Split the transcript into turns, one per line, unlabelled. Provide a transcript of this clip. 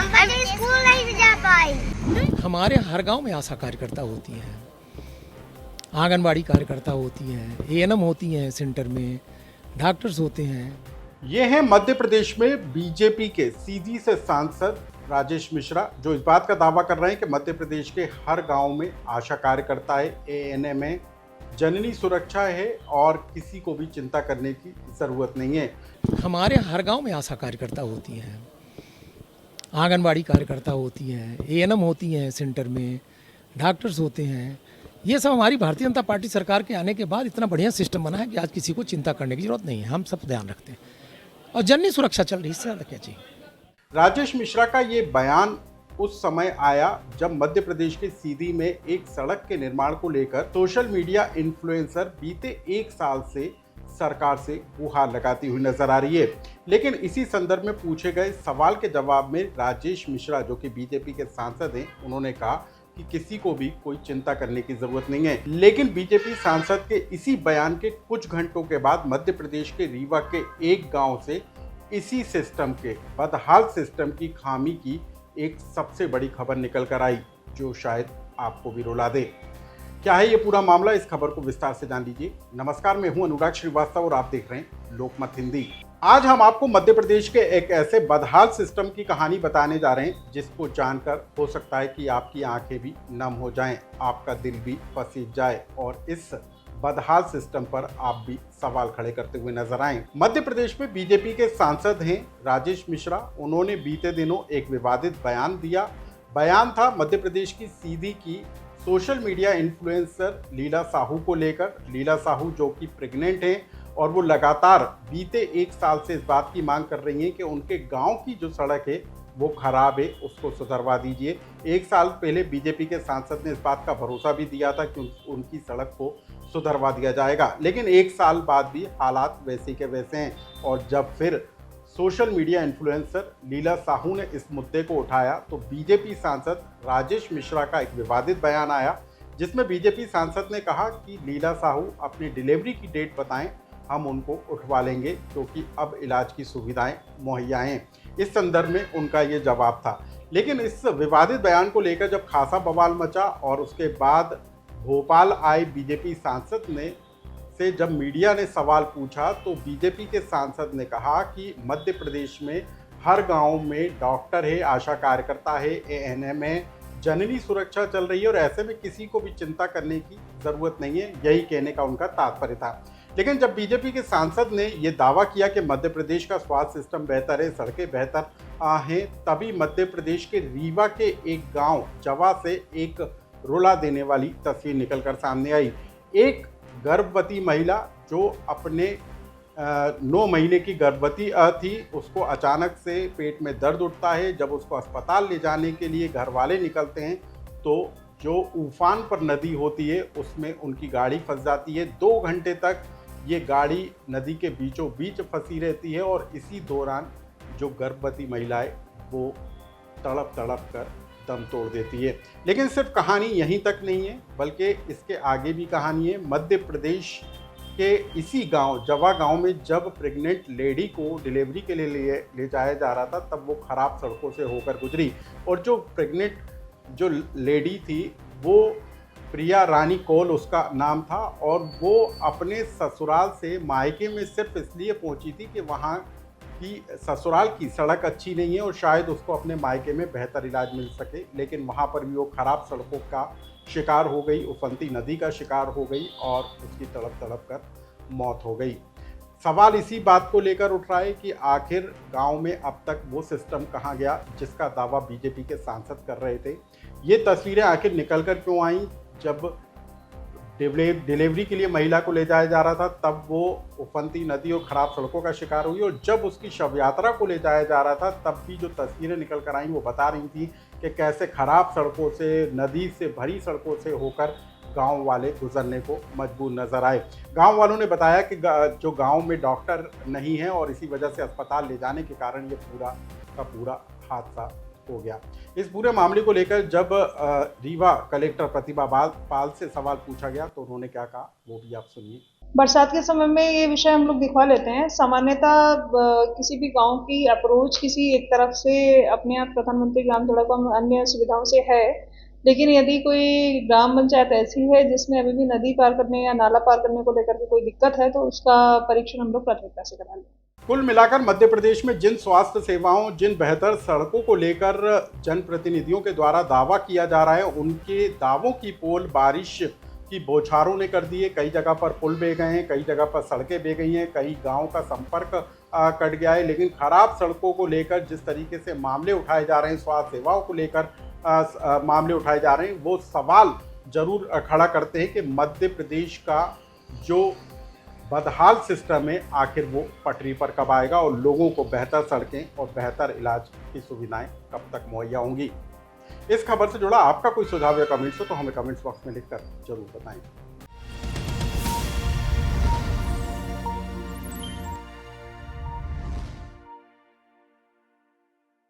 अभी स्कूल नहीं जा पाई।
हमारे हर गांव में आशा कार्यकर्ता होती हैं, आंगनबाड़ी कार्यकर्ता होती हैं, एएनएम होती हैं, सेंटर में डॉक्टर्स होते हैं।
ये हैं मध्य प्रदेश में बीजेपी के सीधी से सांसद राजेश मिश्रा, जो इस बात का दावा कर रहे हैं कि मध्य प्रदेश के हर गांव में आशा कार्यकर्ता है, एएनएम है, जननी सुरक्षा है और किसी को भी चिंता करने की ज़रूरत नहीं है।
हमारे हर गांव में आशा कार्यकर्ता होती हैं, आंगनबाड़ी कार्यकर्ता होती हैं, एएनएम होती हैं, सेंटर में डॉक्टर्स होते हैं। ये सब हमारी भारतीय जनता पार्टी सरकार के आने के बाद इतना बढ़िया सिस्टम बना है कि आज किसी को चिंता करने की जरूरत नहीं है। हम सब ध्यान रखते हैं और जननी सुरक्षा चल रही है, इससे ज़्यादा क्या चाहिए।
राजेश मिश्रा का ये बयान उस समय आया जब मध्य प्रदेश के सीधी में एक सड़क के निर्माण को लेकर सोशल मीडिया इन्फ्लुएंसर बीते एक साल से सरकार से गुहार लगाती हुई नजर आ रही है। लेकिन इसी संदर्भ में पूछे गए सवाल के जवाब में राजेश मिश्रा, जो कि बीजेपी के सांसद हैं, उन्होंने कहा कि किसी को भी कोई चिंता करने की जरूरत नहीं है। लेकिन बीजेपी सांसद के इसी बयान के कुछ घंटों के बाद मध्य प्रदेश के रीवा के एक गांव से इसी सिस्टम के बदहाल सिस्टम की खामी की एक सबसे बड़ी खबर निकल कर आई, जो शायद आपको भी रुला दे। क्या है ये पूरा मामला, इस खबर को विस्तार से जान लीजिए। नमस्कार, मैं हूं अनुराग श्रीवास्तव और आप देख रहे हैं लोकमत हिंदी। आज हम आपको मध्य प्रदेश के एक ऐसे बदहाल सिस्टम की कहानी बताने जा रहे हैं जिसको जानकर हो सकता है कि आपकी आंखें भी नम हो जाएं, आपका दिल भी पसीज जाए और इस बदहाल सिस्टम पर आप भी सवाल खड़े करते हुए नजर आए। मध्य प्रदेश में बीजेपी के सांसद हैं राजेश मिश्रा। उन्होंने बीते दिनों एक विवादित बयान दिया। बयान था मध्य प्रदेश की सीधी की सोशल मीडिया इन्फ्लुएंसर लीला साहू को लेकर। लीला साहू जो कि प्रेग्नेंट हैं और वो लगातार बीते एक साल से इस बात की मांग कर रही हैं कि उनके गांव की जो सड़क है वो खराब है, उसको सुधरवा दीजिए। एक साल पहले बीजेपी के सांसद ने इस बात का भरोसा भी दिया था कि उनकी सड़क को सुधरवा दिया जाएगा, लेकिन एक साल बाद भी हालात वैसे के वैसे हैं। और जब फिर सोशल मीडिया इन्फ्लुएंसर लीला साहू ने इस मुद्दे को उठाया तो बीजेपी सांसद राजेश मिश्रा का एक विवादित बयान आया, जिसमें बीजेपी सांसद ने कहा कि लीला साहू अपनी डिलीवरी की डेट बताएं, हम उनको उठवा लेंगे क्योंकि अब इलाज की सुविधाएं मुहैया हैं। इस संदर्भ में उनका ये जवाब था। लेकिन इस विवादित बयान को लेकर जब खासा बवाल मचा और उसके बाद भोपाल आए बीजेपी सांसद ने से जब मीडिया ने सवाल पूछा तो बीजेपी के सांसद ने कहा कि मध्य प्रदेश में हर गांव में डॉक्टर है, आशा कार्यकर्ता है, एएनएम है, जननी सुरक्षा चल रही है और ऐसे में किसी को भी चिंता करने की ज़रूरत नहीं है, यही कहने का उनका तात्पर्य था। लेकिन जब बीजेपी के सांसद ने ये दावा किया कि मध्य प्रदेश का स्वास्थ्य सिस्टम बेहतर है, सड़कें बेहतर हैं, तभी मध्य प्रदेश के रीवा के एक गाँव जवा से एक रुला देने वाली तस्वीर निकलकर सामने आई। एक गर्भवती महिला जो अपने 9 महीने की गर्भवती थी, उसको अचानक से पेट में दर्द उठता है। जब उसको अस्पताल ले जाने के लिए घर वाले निकलते हैं तो जो उफान पर नदी होती है उसमें उनकी गाड़ी फंस जाती है। 2 घंटे तक ये गाड़ी नदी के बीचों बीच फंसी रहती है और इसी दौरान जो गर्भवती महिला है वो तड़प तड़प कर दम तोड़ देती है। लेकिन सिर्फ कहानी यहीं तक नहीं है, बल्कि इसके आगे भी कहानी है। मध्य प्रदेश के इसी गांव जवा गांव में जब प्रेग्नेंट लेडी को डिलीवरी के लिए ले जाया जा रहा था तब वो खराब सड़कों से होकर गुजरी और जो प्रेग्नेंट जो लेडी थी वो प्रिया रानी कौल उसका नाम था और वो अपने ससुराल से मायके में सिर्फ इसलिए पहुंची थी कि वहाँ कि ससुराल की सड़क अच्छी नहीं है और शायद उसको अपने मायके में बेहतर इलाज मिल सके। लेकिन वहाँ पर भी वो खराब सड़कों का शिकार हो गई, उफनती नदी का शिकार हो गई और उसकी तड़प तड़प कर मौत हो गई। सवाल इसी बात को लेकर उठ रहा है कि आखिर गांव में अब तक वो सिस्टम कहाँ गया जिसका दावा बीजेपी के सांसद कर रहे थे। ये तस्वीरें आखिर निकल कर क्यों आई? जब डिलीवरी के लिए महिला को ले जाया जा रहा था तब वो उफनती नदी और ख़राब सड़कों का शिकार हुई और जब उसकी शव यात्रा को ले जाया जा रहा था तब भी जो तस्वीरें निकल कर आई वो बता रही थी कि कैसे ख़राब सड़कों से, नदी से भरी सड़कों से होकर गांव वाले गुजरने को मजबूर नजर आए। गांव वालों ने बताया कि जो गांव में डॉक्टर नहीं है और इसी वजह से अस्पताल ले जाने के कारण ये पूरा का पूरा हादसा हो गया। इस पूरे मामले को लेकर जब रीवा कलेक्टर प्रतिभा पाल से सवाल पूछा गया तो उन्होंने क्या कहा वो भी आप सुनिए।
बरसात के समय में ये विषय हम लोग दिखवा लेते हैं। सामान्यतः किसी भी गांव की अप्रोच किसी एक तरफ से अपने आप प्रधानमंत्री ग्राम सड़क और अन्य सुविधाओं से है, लेकिन यदि कोई ग्राम पंचायत ऐसी है जिसमें अभी भी नदी पार करने या नाला पार करने को लेकर के कोई दिक्कत है, तो उसका परीक्षण हम लोग प्राथमिकता से करा लेते हैं।
कुल मिलाकर मध्य प्रदेश में जिन स्वास्थ्य सेवाओं, जिन बेहतर सड़कों को लेकर जनप्रतिनिधियों के द्वारा दावा किया जा रहा है, उनके दावों की पोल बारिश की बौछारों ने कर दी है। कई जगह पर पुल बह गए हैं, कई जगह पर सड़कें बह गई हैं, कई गांव का संपर्क कट गया है। लेकिन खराब सड़कों को लेकर जिस तरीके से मामले उठाए जा रहे हैं, स्वास्थ्य सेवाओं को लेकर मामले उठाए जा रहे हैं, वो सवाल जरूर खड़ा करते हैं कि मध्य प्रदेश का जो बदहाल सिस्टम है आखिर वो पटरी पर कब आएगा और लोगों को बेहतर सड़कें और बेहतर इलाज की सुविधाएं कब तक मुहैया होंगी। इस खबर से जुड़ा आपका कोई सुझाव या कमेंट्स हो तो हमें कमेंट्स बॉक्स में लिखकर जरूर बताएं।